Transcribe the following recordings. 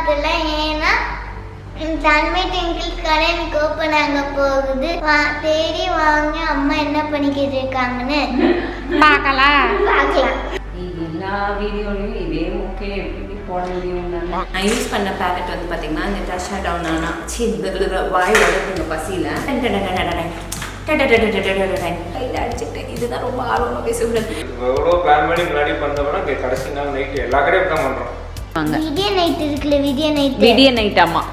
பார்த்ததில்ல. ஏன்னா தன்மை ட்விங்கிள்ஸ் கடை எனக்கு ஓப்பன் ஆக போகுது. தேடி வாங்க அம்மா என்ன பண்ணிக்கிட்டு இருக்காங்கன்னு பார்க்கலாம். எல்லா வீடியோலையும் இதே ஓகே எப்படி போட முடியும். நான் யூஸ் பண்ண பேக்கெட் வந்து பார்த்தீங்கன்னா இந்த டஷா டவுன் ஆனா வாய் வளர்க்குங்க பசியில் இதுதான் ரொம்ப ஆர்வமாக பேசுகிறேன். எவ்வளோ பிளான் பண்ணி முன்னாடி பண்ணோம்னா கடைசி நாள் நைட்டு எல்லா கடையும் தான் பண்ணுறோம். விடிய நைட் இருக்குல்ல, விடிய நைட் ஆமா.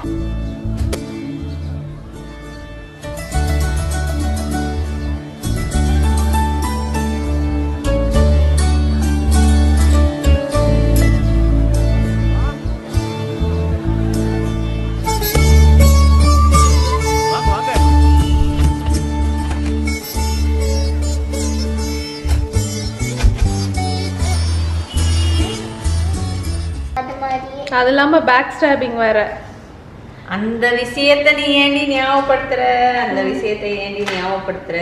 அது இல்லாம பேக் ஸ்டாபிங் வேற. அந்த விஷயத்தை நீ ஏண்டி ஞாபகப்படுத்துற? அந்த விஷயத்தை ஏண்டி ஞாபகப்படுத்துற?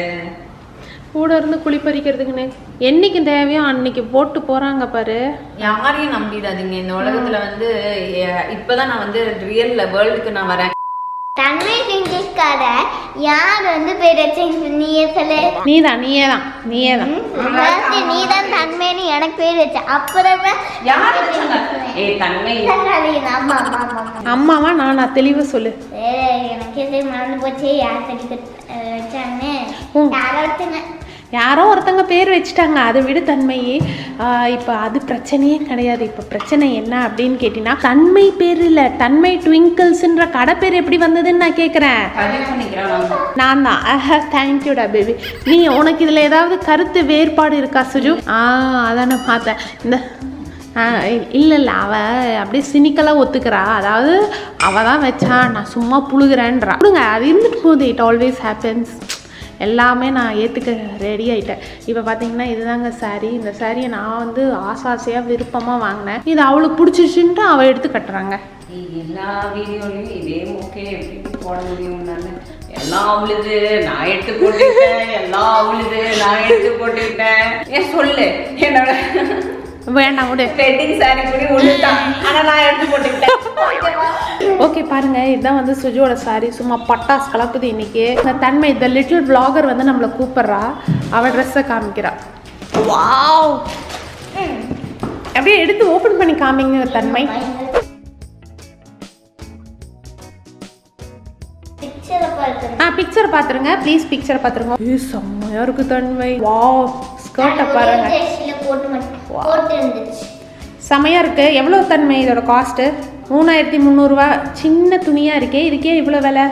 கூட இருந்து குளிப்பறிக்கிறதுக்குன்னு என்னைக்கு தேவையோ அன்னைக்கு போட்டு போறாங்க பாரு. யாரையும் நம்பிடாதீங்க இந்த உலகத்துல வந்து. இப்பதான் நான் வந்து ரியல் வேர்ல்டுக்கு நான் வரேன். தன்மை ட்விங்கிள்ஸ் கடை யார் வந்து பேர் வச்சீங்க? நீயே சொல்லு. நீதான் நீதான் தன்மைன்னு எனக்கு பேர் வச்ச. அப்புறம் அம்மாவா நானா தெளிவா சொல்லு. எனக்கு எது மறந்து போச்சு. யார் தடி வச்சாங்க? யாரோ ஒருத்தங்க பேர் வச்சுட்டாங்க. அதை விட தன்மையே இப்போ அது பிரச்சனையே கிடையாது. இப்போ பிரச்சனை என்ன அப்படின்னு கேட்டீங்கன்னா, தன்மை பேர் இல்லை, தன்மை ட்விங்கிள்ஸ்ன்ற கடை பேர் எப்படி வந்ததுன்னு நான் கேட்குறேன். நான் தான். தேங்க்யூடா பேபி. நீ உனக்கு இதில் ஏதாவது கருத்து வேறுபாடு இருக்கா சுஜு? அதான் நான் பார்த்தேன். இந்த இல்லை அவள் அப்படியே சினிக்கலாக ஒத்துக்கிறா. அதாவது அவள் தான் வச்சா, நான் சும்மா புழுகிறேன்றா. கொடுங்க, அது இருந்துட்டு போகுது. It always happens. எல்லாமே நான் ஏற்றுக்க ரெடி ஆகிட்டேன். இப்போ பார்த்தீங்கன்னா இதுதாங்க சாரீ. இந்த சாரியை நான் வந்து ஆசாசையாக விருப்பமாக வாங்கினேன். இது அவளுக்கு பிடிச்சிச்சுன்ட்டு அவள் எடுத்து கட்டுறாங்க. எல்லா வீடியோலையும் இதே ஓகே எப்படி போட முடியும். எல்லாம் அவளுது நான் எடுத்து போட்டுக்கிட்டேன், எல்லாம் அவளுது நான் எடுத்து போட்டுக்கிட்டேன். ஏன் சொல்லு, என்னோட வேண்டாம் கூட வெட்டிங் சாரி கூட ஒண்ணுதான், ஆனா நான் எடுத்து போட்டுக்கிட்டேன். ஓகே பாருங்க, இதுதான் வந்து சுஜுவோட சாரி. சும்மா பட்டாஸ் கலப்புது இன்னைக்கு. தன்மை இந்த லிட்டில் vlogger வந்து நம்மளை கூப்பிடுறா. அவள் ட்ரெஸ்ஸை காமிக்கிறா. வாவ், அப்படியே எடுத்து ஓப்பன் பண்ணி காமிங்க தன்மை. பிக்சர் பாத்துருங்க ப்ளீஸ். பிக்சர் பாத்துருங்க. செம்மையா இருக்கு தன்மை. வாவ், ஸ்கர்ட்டை பாருங்க, செமையா இருக்கு. எவ்வளோ தன்மை இதோட காஸ்ட்டு? 3300 ரூபா. சின்ன துணியா இருக்கே, இதுக்கே இவ்வளோ விலை.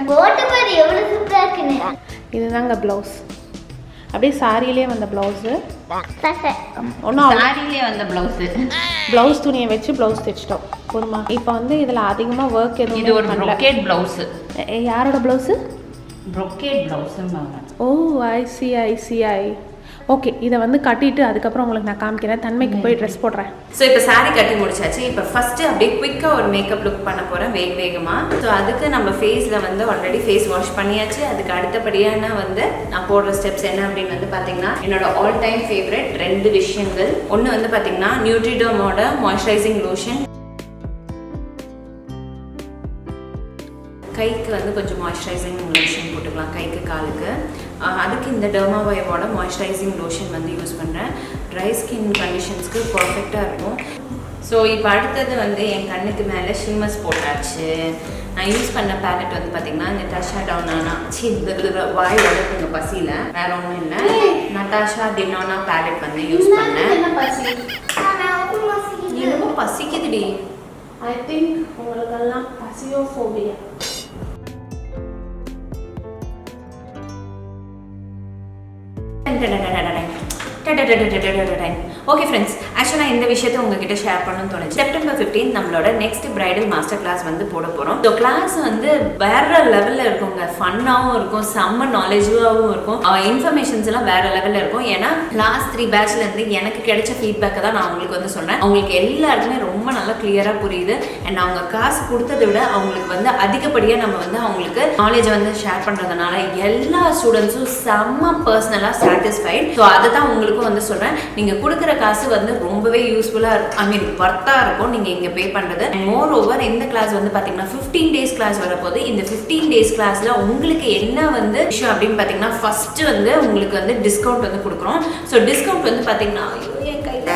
இதுதாங்க ப்ளவுஸ். அப்படியே சாரியிலே வந்த ப்ளவுஸு. ஒன்றும் சாரியிலே வந்த ப்ளவுஸு. ப்ளவுஸ் துணியை வச்சு ப்ளவுஸ் தைச்சிட்டோம் போதுமா? இப்போ வந்து இதில் அதிகமாக ஒர்க் எதுவும். இது ஒரு ப்ரொக்கேட் ப்ளவுஸு. யாரோட ப்ளவுஸு? ப்ரொக்கேட் ப்ளவுஸுன்னு. ஓ ஐசிஐசிஐ. ஓகே, இதை வந்து கட்டிட்டு அதுக்கப்புறம் உங்களுக்கு நான் காமிக்கிறேன். தன்மைக்கு போய் ட்ரெஸ் போடுறேன். ஸோ இப்போ சாரீ கட்டி முடிச்சாச்சு. இப்போ ஃபஸ்ட்டு அப்படியே குயிக்காக ஒரு மேக்கப் லுக் பண்ண போகிறேன் வேகமாக. ஸோ அதுக்கு நம்ம ஃபேஸில் வந்து ஆல்ரெடி ஃபேஸ் வாஷ் பண்ணியாச்சு. அதுக்கு அடுத்தபடியான வந்து நான் போடுற ஸ்டெப்ஸ் என்ன அப்படின்னு வந்து பார்த்தீங்கன்னா, என்னோட ஆல் டைம் ஃபேவரட் 2 விஷயங்கள். ஒன்று வந்து பார்த்தீங்கன்னா நியூட்ரிடோமோட மாய்ஸ்சரைசிங் லோஷன். கைக்கு வந்து கொஞ்சம் மாய்ஸ்சரைசிங் லோஷன் போட்டுக்கலாம், கைக்கு காலுக்கு. அதுக்கு இந்த டெர்மாவையோட மாய்ஸ்சரைசிங் லோஷன் வந்து யூஸ் பண்ணுறேன். ட்ரை ஸ்கின் கண்டிஷன்ஸ்க்கு பர்ஃபெக்டாக இருக்கும். ஸோ இப்போ அடுத்தது வந்து என் கண்ணுக்கு மேலே ஷிம்மர்ஸ் போட்டாச்சு. நான் யூஸ் பண்ண பேலட் வந்து பார்த்தீங்கன்னா இந்த டஷா டவுன் ஆனா வாய் வளர்க்குங்க பசியில், வேற ஒன்றும் இல்லை. நட்டாஷா டினோனா பேலட் வந்து யூஸ் பண்ணேன். எனக்கும் பசிக்குதுடி. ஐ திங்க் உங்களுக்கெல்லாம் பசியோஃபோபியா. ஓகே ஃப்ரெண்ட்ஸ், ஆக்சுவலாக இந்த விஷயத்தை உங்ககிட்ட ஷேர் பண்ணணும்னு தோணுச்சு. செப்டம்பர் 15 நம்மளோட நெக்ஸ்ட் பிரைடல் மாஸ்டர் கிளாஸ் வந்து போட போகிறோம். ஸோ கிளாஸ் வந்து வேற லெவலில் இருக்குங்க. ஃபன்னாகவும் இருக்கும், செம்ம நாலேஜாகவும் இருக்கும். இன்ஃபர்மேஷன்ஸ் எல்லாம் வேற லெவலில் இருக்கும். ஏன்னா லாஸ்ட் 3 பேட்ச்லேருந்து எனக்கு கிடைச்ச ஃபீட்பேக்கை தான் நான் உங்களுக்கு வந்து சொல்கிறேன். அவங்களுக்கு எல்லாருக்குமே ரொம்ப நல்லா கிளியராக புரியுது. அண்ட் அவங்க காசு கொடுத்ததை விட அவங்களுக்கு வந்து அதிகப்படியாக நம்ம வந்து அவங்களுக்கு நாலேஜை வந்து ஷேர் பண்ணுறதுனால எல்லா ஸ்டூடெண்ட்ஸும் செம்ம பர்சனலாக சாட்டிஸ்ஃபைட். ஸோ அதை தான் உங்களுக்கும் வந்து சொல்கிறேன். நீங்கள் கொடுக்குற கொடுக்குற காசு வந்து ரொம்பவே யூஸ்ஃபுல்லாக இருக்கும், ஐ மீன் ஒர்த்தாக இருக்கும் நீங்கள் இங்கே பே பண்ணுறது. மோர் ஓவர் இந்த கிளாஸ் வந்து பார்த்தீங்கன்னா 15 days கிளாஸ் வரப்போது. இந்த 15 days கிளாஸில் உங்களுக்கு என்ன வந்து விஷயம் அப்படின்னு பார்த்தீங்கன்னா ஃபஸ்ட்டு வந்து உங்களுக்கு வந்து டிஸ்கவுண்ட் வந்து கொடுக்குறோம். ஸோ டிஸ்கவுண்ட் வந்து பார்த்தீங்கன்னா என் கையில்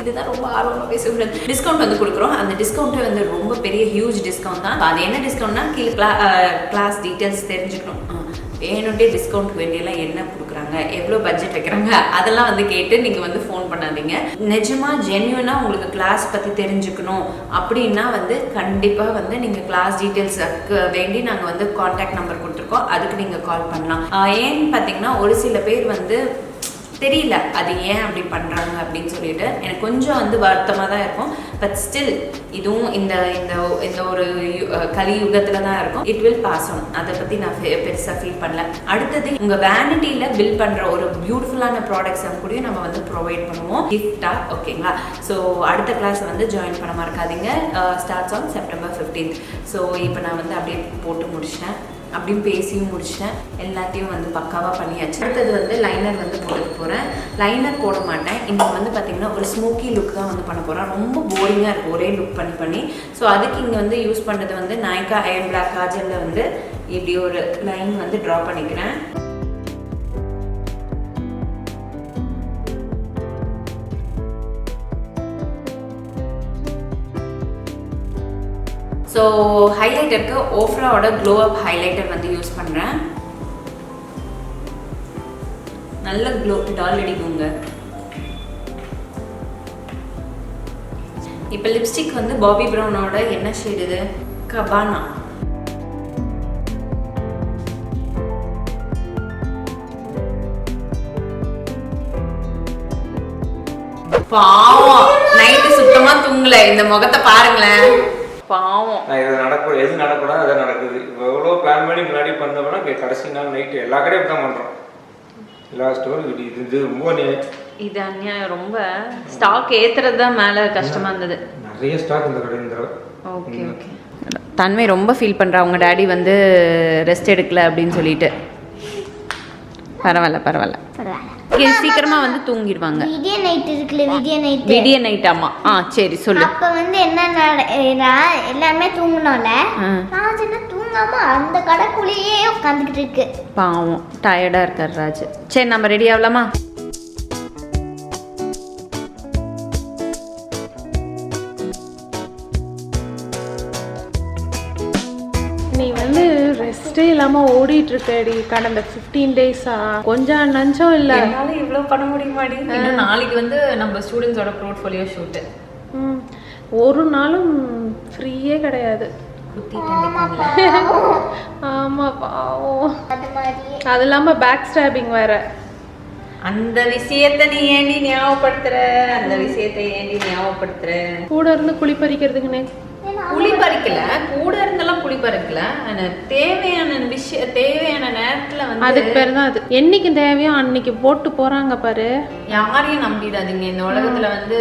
இதுதான் ரொம்ப ஆர்வமாக பேசுகிறது. டிஸ்கவுண்ட் வந்து கொடுக்குறோம். அந்த டிஸ்கவுண்ட்டு வந்து ரொம்ப பெரிய ஹியூஜ் டிஸ்கவுண்ட் தான். அது என்ன டிஸ்கவுண்ட்னா கீழே கிளாஸ் டீட்டெயில்ஸ் தெரிஞ்சுக்கணும். வேணுன்ட்டே டிஸ்கவுண்ட் வேண்டியெல்லாம் என்ன கொடுக்குறாங்க, எவ்வளோ பட்ஜெட் வைக்கிறாங்க, அதெல்லாம் வந்து கேட்டு நீங்கள் வந்து ஃபோன் பண்ணாதீங்க. நிஜமாக ஜென்யூனாக உங்களுக்கு கிளாஸ் பற்றி தெரிஞ்சுக்கணும் அப்படின்னா வந்து கண்டிப்பாக வந்து நீங்கள் கிளாஸ் டீட்டெயில்ஸுக்கு வேண்டி நாங்கள் வந்து கான்டாக்ட் நம்பர் கொடுத்துருக்கோம், அதுக்கு நீங்கள் கால் பண்ணலாம். ஏன்னு பார்த்தீங்கன்னா ஒரு சில பேர் வந்து தெரியல அது ஏன் அப்படி பண்ணுறாங்க அப்படின்னு சொல்லிட்டு எனக்கு கொஞ்சம் வந்து வருத்தமாக தான் இருக்கும். பட் ஸ்டில் இதுவும் இந்த இந்த இந்த ஒரு கலியுகத்தில் தான் இருக்கும். It will pass on. அதை பற்றி நான் பெருசாக ஃபீல் பண்ணல. அடுத்தது உங்கள் வேனிட்டியில் பில் பண்ணுற ஒரு பியூட்டிஃபுல்லான ப்ராடக்ட்ஸை கூட நம்ம வந்து ப்ரொவைட் பண்ணுவோம் கிஃப்டாக. ஓகேங்களா? ஸோ அடுத்த கிளாஸை வந்து ஜாயின் பண்ண மறக்காதீங்க. Starts on September 15th. So இப்போ நான் வந்து அப்படியே போட்டு முடிச்சிட்டேன், அப்படின்னு பேசியும் முடிச்சிட்டேன், எல்லாத்தையும் வந்து பக்காவாக பண்ணியாச்சு. அடுத்தது வந்து லைனர் வந்து போட்டுக்க போகிறேன். லைனர் போட மாட்டேன். இன்னைக்கு வந்து பார்த்திங்கன்னா ஒரு ஸ்மோக்கி லுக் தான் வந்து பண்ண போகிறேன். ரொம்ப போரிங்காக இருக்குது ஒரே லுக் பண்ணி. ஸோ அதுக்கு இங்கே வந்து யூஸ் பண்ணுறது வந்து நாய்க்கா அயன் பிளாக் காஜலில் வந்து இப்படி ஒரு லைன் வந்து ட்ரா பண்ணிக்கிறேன். ஸோ ஹைலைட்டருக்கு ஓஃப்ராவோட க்ளோ அப் ஹைலைட்டர் வந்து யூஸ் பண்ணுறேன். நல்ல க்ளோ டால் அடிக்குங்க. இப்போ லிப்ஸ்டிக் வந்து பாபி ப்ரௌனோட என்ன ஷேட் இது, கபானா. பாவம் நைட்டு சுத்தமாக தூங்கலை. இந்த முகத்தை பாருங்களேன், பாவம். இது நடக்கும், எது நடக்கூடாது அதை நடக்குது. இப்போ எவ்வளோ பிளான் பண்ணி முன்னாடி பண்ணோம்னா கடைசி நாள் நைட்டு எல்லா கடையும் தான் பண்ணுறோம். எல்லா ஸ்டோரும் இது ரொம்ப இது அநியாயம். ரொம்ப ஸ்டாக் ஏற்றுறது தான் மேலே கஷ்டமாக இருந்தது. நிறைய ஸ்டாக் இந்த கடை இந்த. Okay okay. தன்மை ரொம்ப ஃபீல் பண்ணுறா, அவங்க டேடி வந்து ரெஸ்ட் எடுக்கல அப்படின்னு சொல்லிட்டு. பரவாயில்ல சீக்கிரமா வந்து தூங்கிடுவாங்க. விடிய நைட் இருக்குல்ல, விடிய நைட். ஆமா. சரி சொல்லு. அப்ப வந்து என்ன எல்லாமே தூங்கணும்ல, ராஜனா தூங்காம அந்த கடைக்குள்ளேயே உட்காந்துக்கிட்டு இருக்கு. பாவம் டயர்டா இருக்காரு ராஜ். சரி நம்ம ரெடி ஆகலாமா? நீ வந்து ரெஸ்டே இல்லாமல் ஓடிட்டு இருக்கடி கடந்த 15 days-ஆ. கொஞ்சம் நஞ்சம் இல்லை. என்னால் இவ்வளோ பண்ண முடியுமாடி? இன்னும் நாளைக்கு வந்து நம்ம ஸ்டூடெண்ட்ஸோட போர்ட்ஃபோலியோ ஷூட்டு. ஒரு நாளும் ஃப்ரீயே கிடையாது. ஆமா பாவம். அது இல்லாமல் பேக் ஸ்டாபிங் வேற. அந்த விஷயத்தை நீ ஏண்டி ஞாபகப்படுத்துற? கூட இருந்து குளிப்பறிக்கிறதுக்குன்னு புளி பறிக்கல, கூட இருந்தெல்லாம் புளி பறிக்கல. தேவையான நேரத்துல வந்து அதுக்கு பேர் தான் அது. என்னைக்கு தேவையோ அன்னைக்கு போட்டு போறாங்க பாரு. யாரையும் நம்பிடாதீங்க இந்த உலகத்துல வந்து.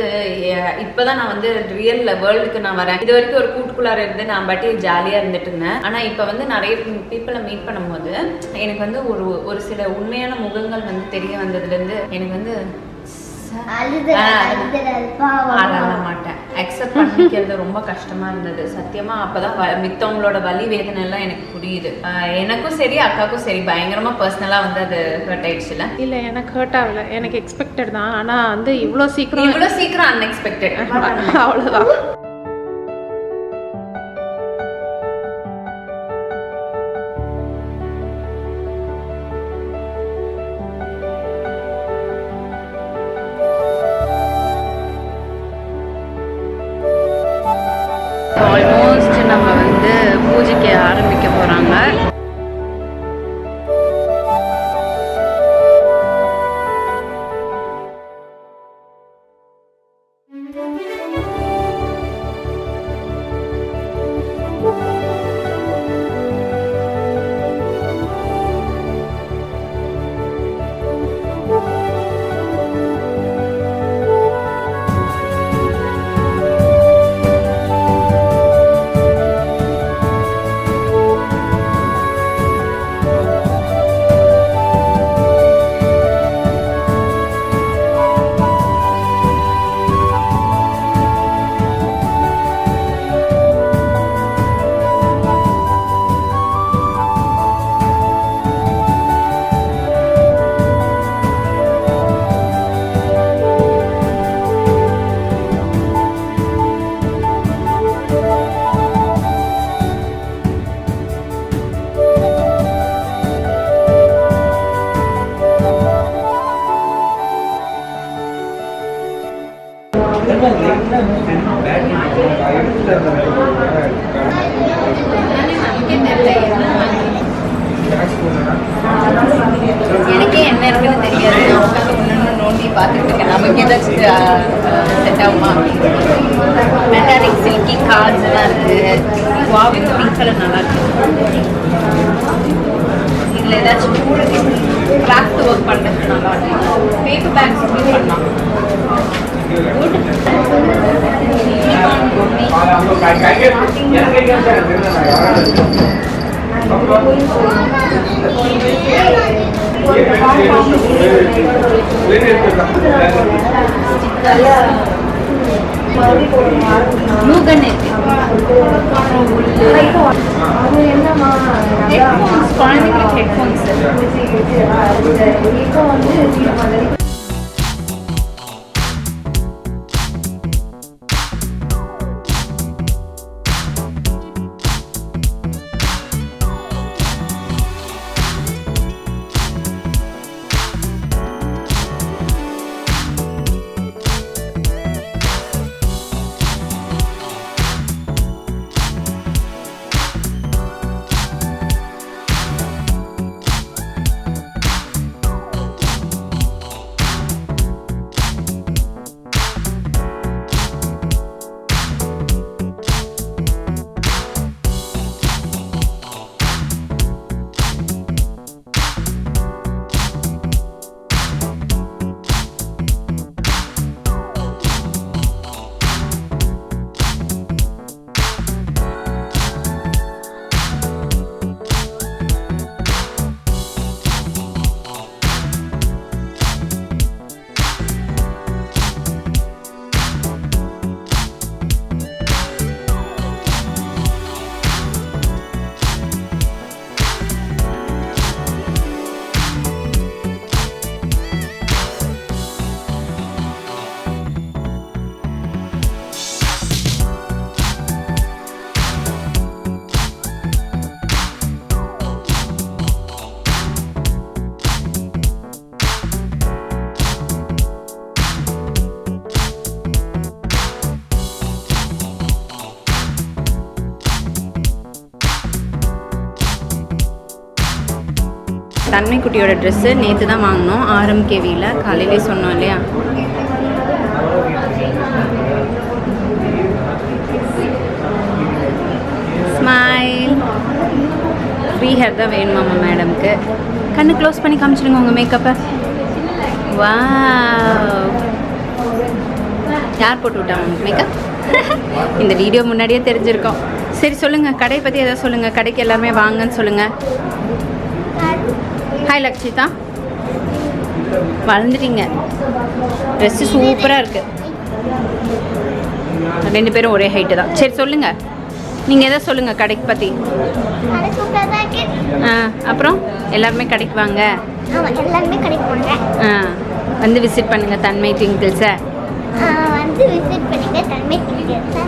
இப்பதான் நான் வந்து ரியல் வேர்ல்டுக்கு நான் வரேன். இது வரைக்கும் ஒரு கூட்டுக்குள்ளார இருந்து நான் பாட்டி ஜாலியா இருந்துட்டு இருந்தேன். ஆனா இப்ப வந்து நிறைய பீப்புளை மீட் பண்ணும்போது எனக்கு வந்து ஒரு சில உண்மையான முகங்கள் வந்து தெரிய வந்ததுல இருந்து எனக்கு வந்து மாட்டேன் அக்செப்ட் பண்ணிக்கிறது ரொம்ப கஷ்டமா இருந்தது சத்தியமா. அப்பதான் மித்தவங்களோட வலி வேதனை எல்லாம் எனக்கு புரியுது. எனக்கும் சரி அக்காவுக்கும் சரி பயங்கரமா பர்சனலா வந்து அது ஹர்ட் ஆயிடுச்சுல. இல்ல எனக்கு ஹர்ட் ஆகல, எனக்கு எக்ஸ்பெக்டட் தான். ஆனா வந்து இவ்வளவு சீக்கிரம் அன்எக்ஸ்பெக்டட் அவ்வளவுதான். ஆல்மோஸ்ட் நம்ம வந்து பூஜைக்கு ஆரம்பிக்க போறாங்க. எனக்கே என்ன இருக்குன்னு தெரியாது. உட்காந்து ஒன்று நோண்டி பார்த்துட்டு இருக்கேன். நமக்கு ஏதாச்சும் செட் ஆகுமா? மெட்டாலிக் சில்கி கார்ட்ஸ் எல்லாம் இருக்கு. வாவ், இந்த பிங்க் கலர் நல்லா இருக்கு. இதில் ஏதாச்சும் கிராஃப்ட் ஒர்க் பண்ணுறதுக்கு நல்லா இருக்கு. பேப்பர் பேக்ஸ் யூஸ் பண்ணலாம். நூகன் இருக்கு. ஹெட்ஃபோன்ஸ், குழந்தைங்களுக்கு ஹெட்ஃபோன்ஸ். தன்மை குட்டியோட ட்ரெஸ்ஸு நேற்று தான் வாங்கினோம் RMKVயில். காலையிலே சொன்னோம் இல்லையா? ஸ்மைல். ஃப்ரீ ஹேர் தான் வேணுமாம்மா மேடம்க்கு. கண்ணு க்ளோஸ் பண்ணி காமிச்சிடுங்க உங்கள் மேக்கப்பை. வா, யார் போட்டு விட்டாங்க உங்களுக்கு மேக்கப்? இந்த வீடியோ முன்னாடியே தெரிஞ்சிருக்கோம். சரி சொல்லுங்கள், கடையை பற்றி எதாவது சொல்லுங்கள். கடைக்கு எல்லாருமே வாங்கன்னு சொல்லுங்கள். ஹாய் லக்ஷிதா, வளர்ந்துட்டீங்க. ட்ரெஸ்ஸு சூப்பராக இருக்குது. ரெண்டு பேரும் ஒரே ஹைட்டு தான். சரி சொல்லுங்கள், நீங்கள் எதாவது சொல்லுங்கள் கடைக்கு பற்றி. அப்புறம் எல்லாருமே கடைக்கு வாங்க. எல்லாருமே கடைக்கு வாங்க. வந்து விசிட் பண்ணுங்கள் தன்மை ட்விங்கிள்ஸை. வந்து விசிட் பண்ணுங்க தன்மை ட்விங்கிள்ஸை.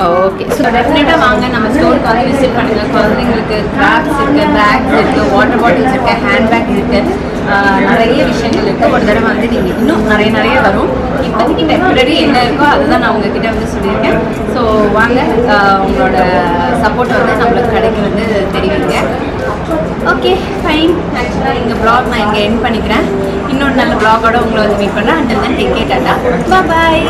ஓகே, ஸோ டெஃபினட்டாக வாங்க, நம்ம ஸ்டோருக்கு வந்து விசிட் பண்ணுங்கள். குழந்தைங்களுக்கு கிராஃப்ட்ஸ் இருக்குது, பேக்ஸ் இருக்குது, வாட்டர் பாட்டில்ஸ் இருக்குது, ஹேண்ட்பேக் இருக்குது, நிறைய விஷயங்கள் இருக்குது. ஒரு தடவை வந்து நீங்கள் இன்னும் நிறைய வரும். இப்போதைக்கு டெம்பரரி என்ன இருக்கோ அதுதான் நான் உங்ககிட்ட வந்து சொல்லியிருக்கேன். ஸோ வாங்க, உங்களோட சப்போர்ட் வந்து நம்மளுக்கு கடைக்கு வந்து தெரிவிங்க. Okay fine. ஆக்சுவலாக எங்கள் ப்ளாக் நான் இங்கே எண்ட் பண்ணிக்கிறேன். இன்னொரு நல்ல ப்ளாகோட உங்களை வந்து மீட் பண்ணுறேன். And then take care, Tata, bye.